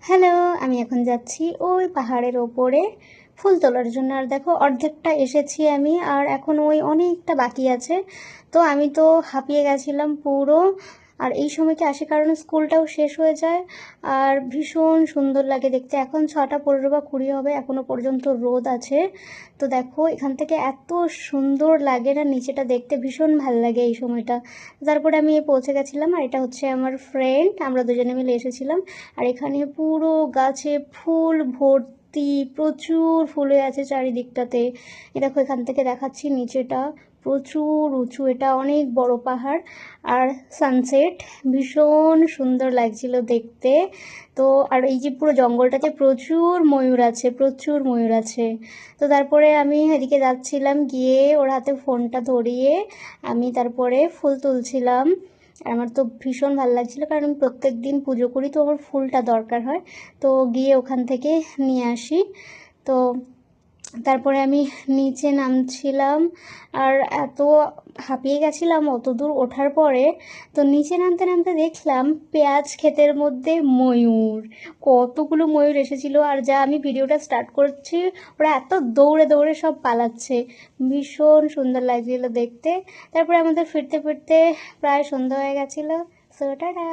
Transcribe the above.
Hello, আমি এখন যাচ্ছি ওই পাহাড়ের ওপরে ফুল তোলার জন্য। আর দেখো অর্ধেকটা এসেছি আমি, আর এখন ওই অনেকটা বাকি আছে। তো আমি তো হাঁপিয়ে গেছিলাম পুরো। আর এই সময়কে আসি কারণ স্কুলটাও শেষ হয়ে যায়। আর ভীষণ সুন্দর লাগে দেখতে। এখন 6টা 15 বা 20 হবে, এখনো পর্যন্ত রোদ আছে। তো দেখো এখান থেকে এত সুন্দর লাগে না, নিচেটা দেখতে ভীষণ ভাল লাগে এই সময়টা। তারপরে আমি পৌঁছে গেছিলাম, আর এটা হচ্ছে আমার ফ্রেন্ড, আমরা দুজনে মিলে এসেছিলাম। আর এখানে পুরো গাছে ফুল ভর্তি, প্রচুর ফুল হয়ে আছে চারিদিকটাতে। এ দেখো এখান থেকে দেখাচ্ছি নিচেটা প্রচুর উঁচু, এটা অনেক বড় পাহাড়। আর সানসেট ভীষণ সুন্দর লাগছিল দেখতে। তো আর এই যে পুরো জঙ্গলটাতে প্রচুর ময়ূর আছে, প্রচুর ময়ূর আছে। তো তারপরে আমি এদিকে যাচ্ছিলাম, গিয়ে ওর হাতে ফোনটা ধরিয়ে আমি তারপরে ফুল তুলছিলাম। আমার তো ভীষণ ভালো লাগছিলো, কারণ আমি প্রত্যেক দিন পুজো করি, তো আমার ফুলটা দরকার হয়। তো গিয়ে ওখান থেকে নিয়ে আসি। তো তারপরে আমি নিচে নামছিলাম। আর এত হাঁপিয়ে গেছিলাম অত দূর ওঠার পরে। তো নিচে নামতে নামতে দেখলাম পেঁয়াজ ক্ষেতের মধ্যে ময়ূর, কতগুলো ময়ূর এসেছিলো। আর যা আমি ভিডিওটা স্টার্ট করছি, ওরা এত দৌড়ে দৌড়ে সব পালাচ্ছে, ভীষণ সুন্দর লাগছিলো দেখতে। তারপরে আমাদের ফিরতে ফিরতে প্রায় সন্ধ্যা হয়ে গেছিলো। So tata.